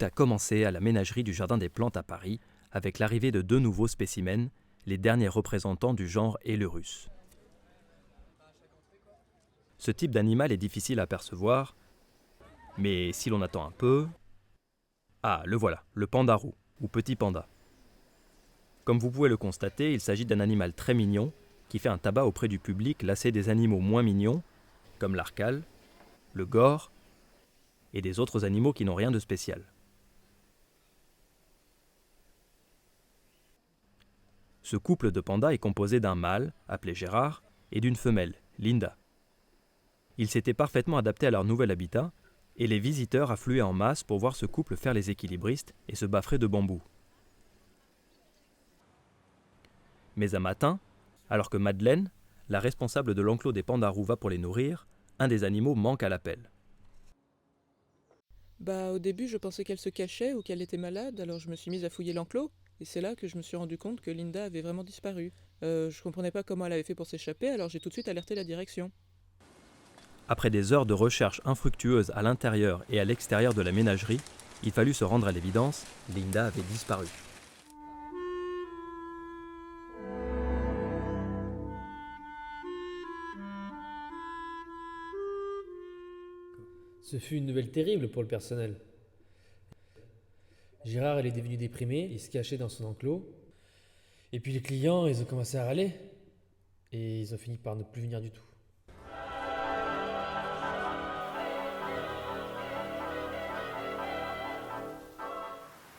a commencé à la ménagerie du Jardin des Plantes à Paris, avec l'arrivée de 2 nouveaux spécimens, les derniers représentants du genre Elurus. Ce type d'animal est difficile à percevoir, mais si l'on attend un peu... Ah, le voilà, le pandarou, ou petit panda. Comme vous pouvez le constater, il s'agit d'un animal très mignon, qui fait un tabac auprès du public lassé des animaux moins mignons, comme l'arcale, le gore, et des autres animaux qui n'ont rien de spécial. Ce couple de pandas est composé d'un mâle, appelé Gérard, et d'une femelle, Linda. Ils s'étaient parfaitement adaptés à leur nouvel habitat, et les visiteurs affluaient en masse pour voir ce couple faire les équilibristes et se baffrer de bambou. Mais un matin, alors que Madeleine, la responsable de l'enclos des pandarous, va pour les nourrir, un des animaux manque à l'appel. Au début, je pensais qu'elle se cachait ou qu'elle était malade, alors je me suis mise à fouiller l'enclos. Et c'est là que je me suis rendu compte que Linda avait vraiment disparu. Je comprenais pas comment elle avait fait pour s'échapper, alors j'ai tout de suite alerté la direction. Après des heures de recherche infructueuses à l'intérieur et à l'extérieur de la ménagerie, il fallut se rendre à l'évidence, Linda avait disparu. Ce fut une nouvelle terrible pour le personnel. Gérard, il est devenu déprimé, il se cachait dans son enclos. Et puis les clients, ils ont commencé à râler. Et ils ont fini par ne plus venir du tout.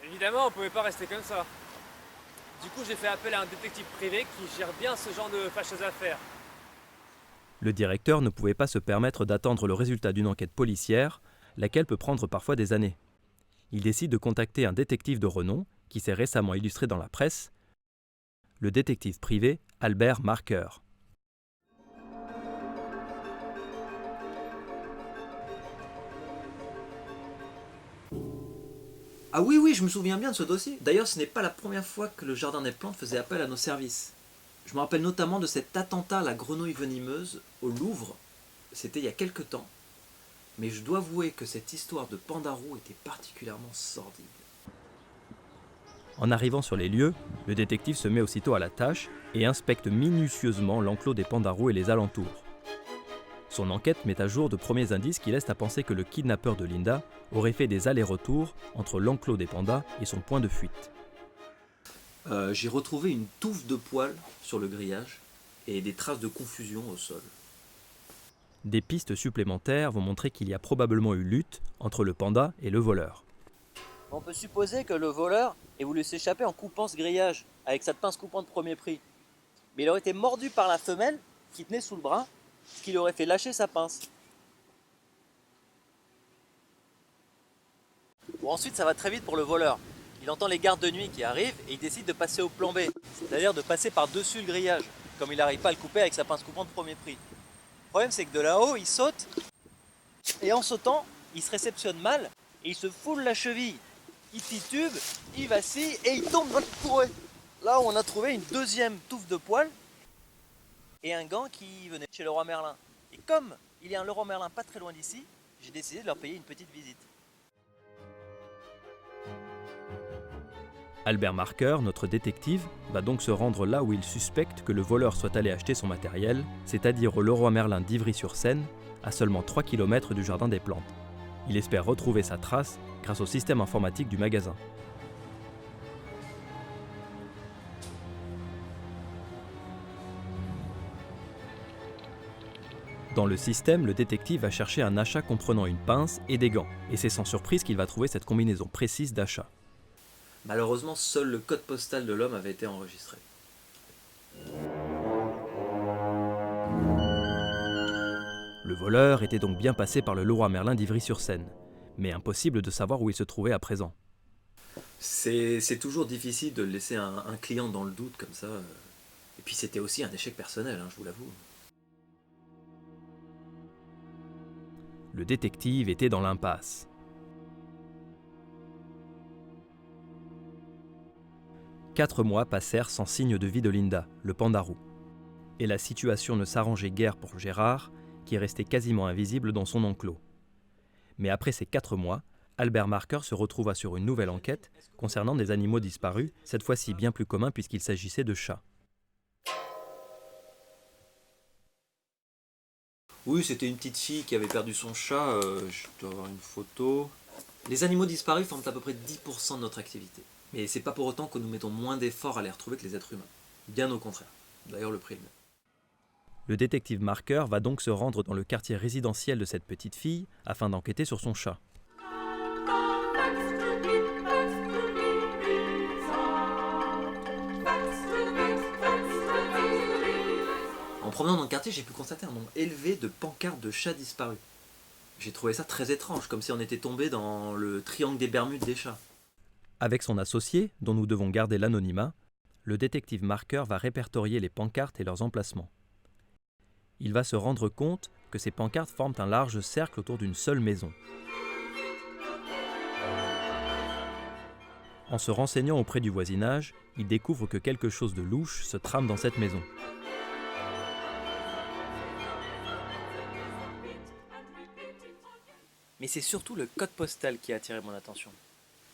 Évidemment, on pouvait pas rester comme ça. Du coup, j'ai fait appel à un détective privé qui gère bien ce genre de fâcheuses affaires. Le directeur ne pouvait pas se permettre d'attendre le résultat d'une enquête policière, laquelle peut prendre parfois des années. Il décide de contacter un détective de renom, qui s'est récemment illustré dans la presse, le détective privé Albert Marker. Ah oui, je me souviens bien de ce dossier. D'ailleurs, ce n'est pas la première fois que le Jardin des Plantes faisait appel à nos services. Je me rappelle notamment de cet attentat à la grenouille venimeuse au Louvre. C'était il y a quelque temps. Mais je dois avouer que cette histoire de pandarou était particulièrement sordide. En arrivant sur les lieux, le détective se met aussitôt à la tâche et inspecte minutieusement l'enclos des pandarous et les alentours. Son enquête met à jour de premiers indices qui laissent à penser que le kidnappeur de Linda aurait fait des allers-retours entre l'enclos des pandas et son point de fuite. J'ai retrouvé une touffe de poils sur le grillage et des traces de confusion au sol. Des pistes supplémentaires vont montrer qu'il y a probablement eu lutte entre le panda et le voleur. On peut supposer que le voleur ait voulu s'échapper en coupant ce grillage avec sa pince coupante premier prix. Mais il aurait été mordu par la femelle qui tenait sous le bras, ce qui lui aurait fait lâcher sa pince. Bon, ensuite, ça va très vite pour le voleur. Il entend les gardes de nuit qui arrivent et il décide de passer au plan B, c'est-à-dire de passer par-dessus le grillage, comme il n'arrive pas à le couper avec sa pince coupante premier prix. Le problème, c'est que de là-haut, il saute, et en sautant, il se réceptionne mal, et il se foule la cheville. Il titube, il vacille, et il tombe dans le fourré. Là où on a trouvé une deuxième touffe de poils, et un gant qui venait chez Leroy Merlin. Et comme il y a un Leroy Merlin pas très loin d'ici, j'ai décidé de leur payer une petite visite. Albert Marker, notre détective, va donc se rendre là où il suspecte que le voleur soit allé acheter son matériel, c'est-à-dire au Leroy Merlin d'Ivry-sur-Seine, à seulement 3 km du Jardin des Plantes. Il espère retrouver sa trace grâce au système informatique du magasin. Dans le système, le détective va chercher un achat comprenant une pince et des gants, et c'est sans surprise qu'il va trouver cette combinaison précise d'achat. Malheureusement, seul le code postal de l'homme avait été enregistré. Le voleur était donc bien passé par le Leroy Merlin d'Ivry-sur-Seine, mais impossible de savoir où il se trouvait à présent. C'est toujours difficile de laisser un client dans le doute comme ça. Et puis c'était aussi un échec personnel, je vous l'avoue. Le détective était dans l'impasse. Quatre mois passèrent sans signe de vie de Linda, le pandarou. Et la situation ne s'arrangeait guère pour Gérard, qui restait quasiment invisible dans son enclos. Mais après ces 4 mois, Albert Marker se retrouva sur une nouvelle enquête concernant des animaux disparus, cette fois-ci bien plus communs puisqu'il s'agissait de chats. Oui, c'était une petite fille qui avait perdu son chat, je dois avoir une photo. Les animaux disparus forment à peu près 10% de notre activité. Mais c'est pas pour autant que nous mettons moins d'efforts à les retrouver que les êtres humains. Bien au contraire. D'ailleurs, le prix est le même. Le détective Marker va donc se rendre dans le quartier résidentiel de cette petite fille afin d'enquêter sur son chat. En promenant dans le quartier, j'ai pu constater un nombre élevé de pancartes de chats disparus. J'ai trouvé ça très étrange, comme si on était tombé dans le triangle des Bermudes des chats. Avec son associé, dont nous devons garder l'anonymat, le détective Marker va répertorier les pancartes et leurs emplacements. Il va se rendre compte que ces pancartes forment un large cercle autour d'une seule maison. En se renseignant auprès du voisinage, il découvre que quelque chose de louche se trame dans cette maison. Mais c'est surtout le code postal qui a attiré mon attention.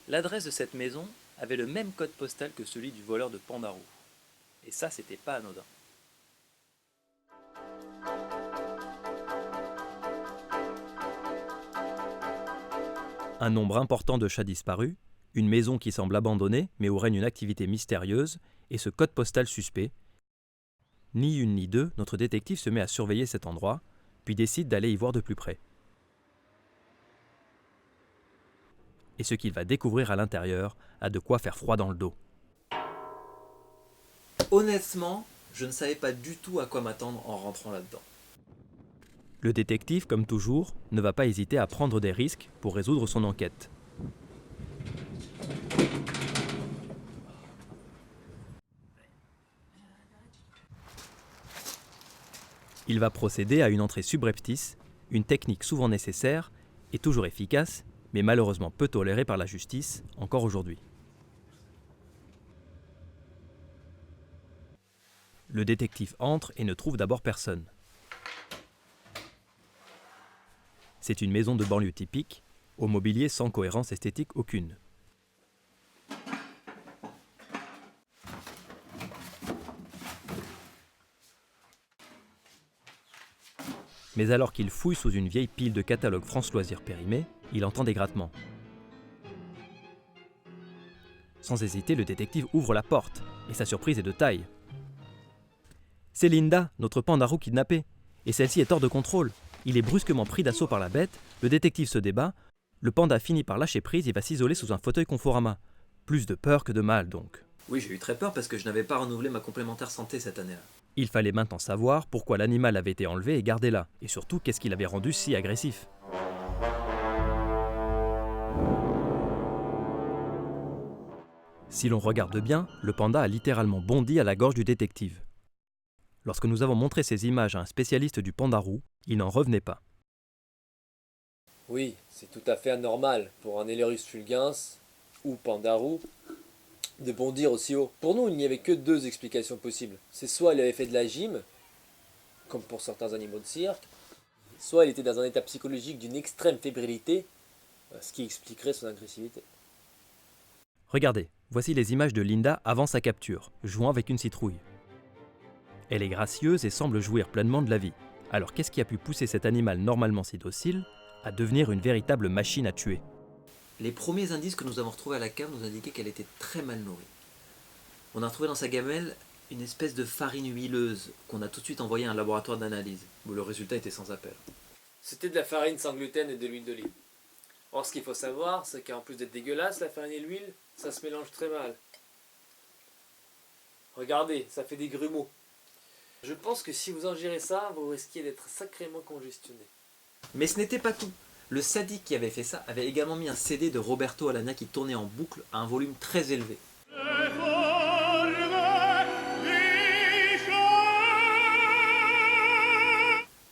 L'adresse de cette maison avait le même code postal que celui du voleur de Pandarou. Et ça, c'était pas anodin. Un nombre important de chats disparus, une maison qui semble abandonnée mais où règne une activité mystérieuse, et ce code postal suspect. Ni une ni deux, notre détective se met à surveiller cet endroit, puis décide d'aller y voir de plus près. Et ce qu'il va découvrir à l'intérieur a de quoi faire froid dans le dos. Honnêtement, je ne savais pas du tout à quoi m'attendre en rentrant là-dedans. Le détective, comme toujours, ne va pas hésiter à prendre des risques pour résoudre son enquête. Il va procéder à une entrée subreptice, une technique souvent nécessaire et toujours efficace, mais malheureusement peu tolérée par la justice, encore aujourd'hui. Le détective entre et ne trouve d'abord personne. C'est une maison de banlieue typique, au mobilier sans cohérence esthétique aucune. Mais alors qu'il fouille sous une vieille pile de catalogues France Loisirs périmés, il entend des grattements. Sans hésiter, le détective ouvre la porte, et sa surprise est de taille. C'est Linda, notre Pandarou kidnappée, et celle-ci est hors de contrôle. Il est brusquement pris d'assaut par la bête, le détective se débat, le panda finit par lâcher prise et va s'isoler sous un fauteuil Conforama. Plus de peur que de mal donc. Oui, j'ai eu très peur parce que je n'avais pas renouvelé ma complémentaire santé cette année-là. Il fallait maintenant savoir pourquoi l'animal avait été enlevé et gardé là, et surtout qu'est-ce qui l'avait rendu si agressif. Si l'on regarde bien, le panda a littéralement bondi à la gorge du détective. Lorsque nous avons montré ces images à un spécialiste du pandarou, il n'en revenait pas. Oui, c'est tout à fait anormal pour un Hellerus fulgens ou Pandarou de bondir aussi haut. Pour nous, il n'y avait que deux explications possibles. C'est soit il avait fait de la gym, comme pour certains animaux de cirque, soit il était dans un état psychologique d'une extrême fébrilité, ce qui expliquerait son agressivité. Regardez, voici les images de Linda avant sa capture, jouant avec une citrouille. Elle est gracieuse et semble jouir pleinement de la vie. Alors qu'est-ce qui a pu pousser cet animal normalement si docile à devenir une véritable machine à tuer ? Les premiers indices que nous avons retrouvés à la cave nous indiquaient qu'elle était très mal nourrie. On a retrouvé dans sa gamelle une espèce de farine huileuse qu'on a tout de suite envoyée à un laboratoire d'analyse, où le résultat était sans appel. C'était de la farine sans gluten et de l'huile d'olive. Or, ce qu'il faut savoir, c'est qu'en plus d'être dégueulasse, la farine et l'huile, ça se mélange très mal. Regardez, ça fait des grumeaux. Je pense que si vous ingérez ça, vous risquez d'être sacrément congestionné. Mais ce n'était pas tout. Le sadique qui avait fait ça avait également mis un CD de Roberto Alagna qui tournait en boucle à un volume très élevé.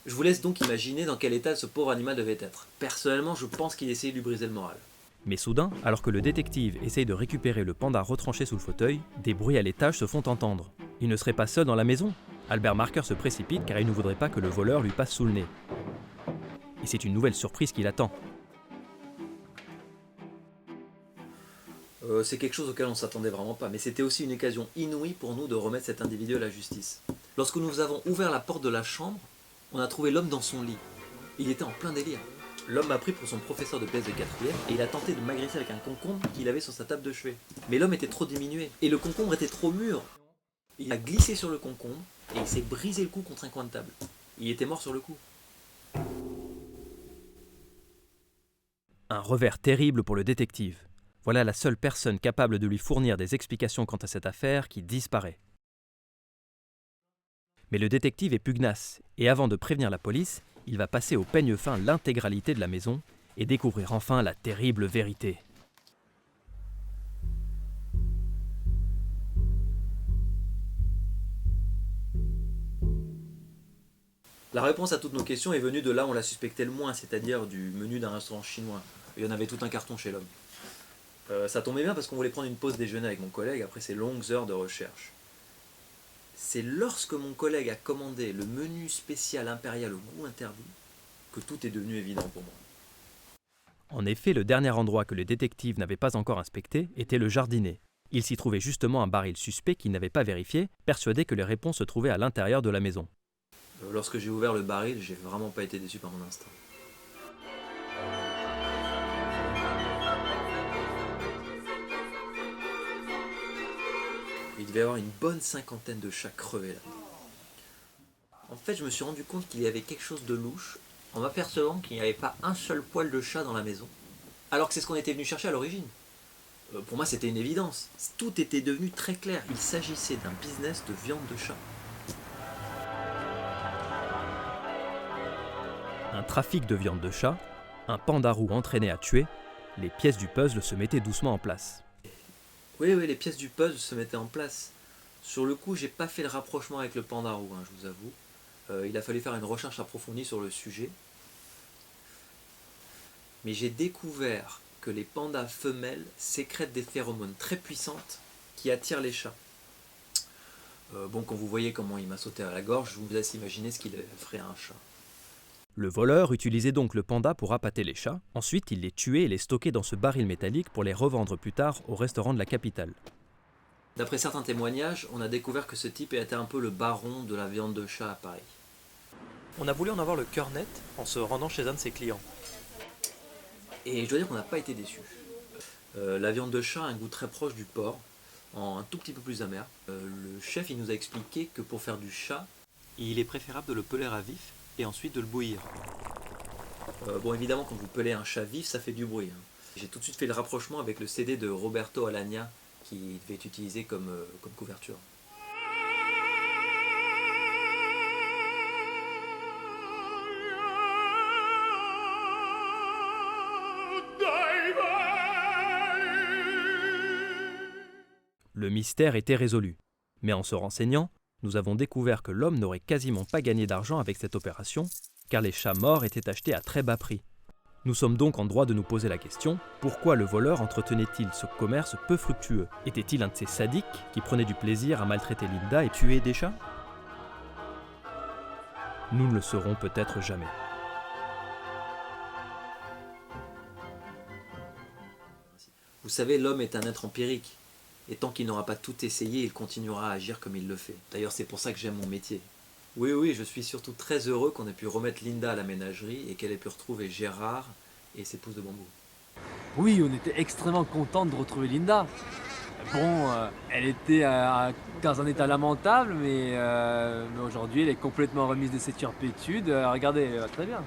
Je vous laisse donc imaginer dans quel état ce pauvre animal devait être. Personnellement, je pense qu'il essayait de lui briser le moral. Mais soudain, alors que le détective essaye de récupérer le panda retranché sous le fauteuil, des bruits à l'étage se font entendre. Il ne serait pas seul dans la maison. Albert Marker se précipite car il ne voudrait pas que le voleur lui passe sous le nez. Et c'est une nouvelle surprise qui l'attend. C'est quelque chose auquel on ne s'attendait vraiment pas, mais c'était aussi une occasion inouïe pour nous de remettre cet individu à la justice. Lorsque nous avons ouvert la porte de la chambre, on a trouvé l'homme dans son lit. Il était en plein délire. L'homme m'a pris pour son professeur de PS de 4e et il a tenté de m'agresser avec un concombre qu'il avait sur sa table de chevet. Mais l'homme était trop diminué et le concombre était trop mûr. Il a glissé sur le concombre et il s'est brisé le cou contre un coin de table. Il était mort sur le coup. Un revers terrible pour le détective. Voilà la seule personne capable de lui fournir des explications quant à cette affaire qui disparaît. Mais le détective est pugnace, et avant de prévenir la police, il va passer au peigne fin l'intégralité de la maison et découvrir enfin la terrible vérité. La réponse à toutes nos questions est venue de là où on l'a suspecté le moins, c'est-à-dire du menu d'un restaurant chinois. Il y en avait tout un carton chez l'homme. Ça tombait bien parce qu'on voulait prendre une pause déjeuner avec mon collègue après ces longues heures de recherche. C'est lorsque mon collègue a commandé le menu spécial impérial au goût interdit que tout est devenu évident pour moi. En effet, le dernier endroit que le détective n'avait pas encore inspecté était le jardinet. Il s'y trouvait justement un baril suspect qu'il n'avait pas vérifié, persuadé que les réponses se trouvaient à l'intérieur de la maison. Lorsque j'ai ouvert le baril, j'ai vraiment pas été déçu par mon instinct. Il devait y avoir une bonne cinquantaine de chats crevés là. En fait, je me suis rendu compte qu'il y avait quelque chose de louche en m'apercevant qu'il n'y avait pas un seul poil de chat dans la maison, alors que c'est ce qu'on était venu chercher à l'origine. Pour moi, c'était une évidence. Tout était devenu très clair. Il s'agissait d'un business de viande de chat. Un trafic de viande de chat, un pandarou entraîné à tuer, les pièces du puzzle se mettaient doucement en place. Oui, les pièces du puzzle se mettaient en place. Sur le coup, j'ai pas fait le rapprochement avec le pandarou, je vous avoue. Il a fallu faire une recherche approfondie sur le sujet. Mais j'ai découvert que les pandas femelles sécrètent des phéromones très puissantes qui attirent les chats. Quand vous voyez comment il m'a sauté à la gorge, je vous laisse imaginer ce qu'il ferait à un chat. Le voleur utilisait donc le panda pour appâter les chats. Ensuite, il les tuait et les stockait dans ce baril métallique pour les revendre plus tard au restaurant de la capitale. D'après certains témoignages, on a découvert que ce type était un peu le baron de la viande de chat à Paris. On a voulu en avoir le cœur net en se rendant chez un de ses clients. Et je dois dire qu'on n'a pas été déçus. La viande de chat a un goût très proche du porc, un tout petit peu plus amer. Le chef il nous a expliqué que pour faire du chat, il est préférable de le peler à vif et ensuite de le bouillir. Évidemment, quand vous pelez un chat vif, ça fait du bruit. J'ai tout de suite fait le rapprochement avec le CD de Roberto Alagna qui devait être utilisé comme couverture. Le mystère était résolu. Mais en se renseignant, nous avons découvert que l'homme n'aurait quasiment pas gagné d'argent avec cette opération, car les chats morts étaient achetés à très bas prix. Nous sommes donc en droit de nous poser la question, pourquoi le voleur entretenait-il ce commerce peu fructueux? Était-il un de ces sadiques qui prenaient du plaisir à maltraiter Linda et tuer des chats? Nous ne le saurons peut-être jamais. Vous savez, l'homme est un être empirique. Et tant qu'il n'aura pas tout essayé, il continuera à agir comme il le fait. D'ailleurs, c'est pour ça que j'aime mon métier. Oui, je suis surtout très heureux qu'on ait pu remettre Linda à la ménagerie et qu'elle ait pu retrouver Gérard et ses pousses de bambou. Oui, on était extrêmement contents de retrouver Linda. Bon, elle était dans un état lamentable, mais aujourd'hui elle est complètement remise de ses turpitudes. Regardez, elle va très bien.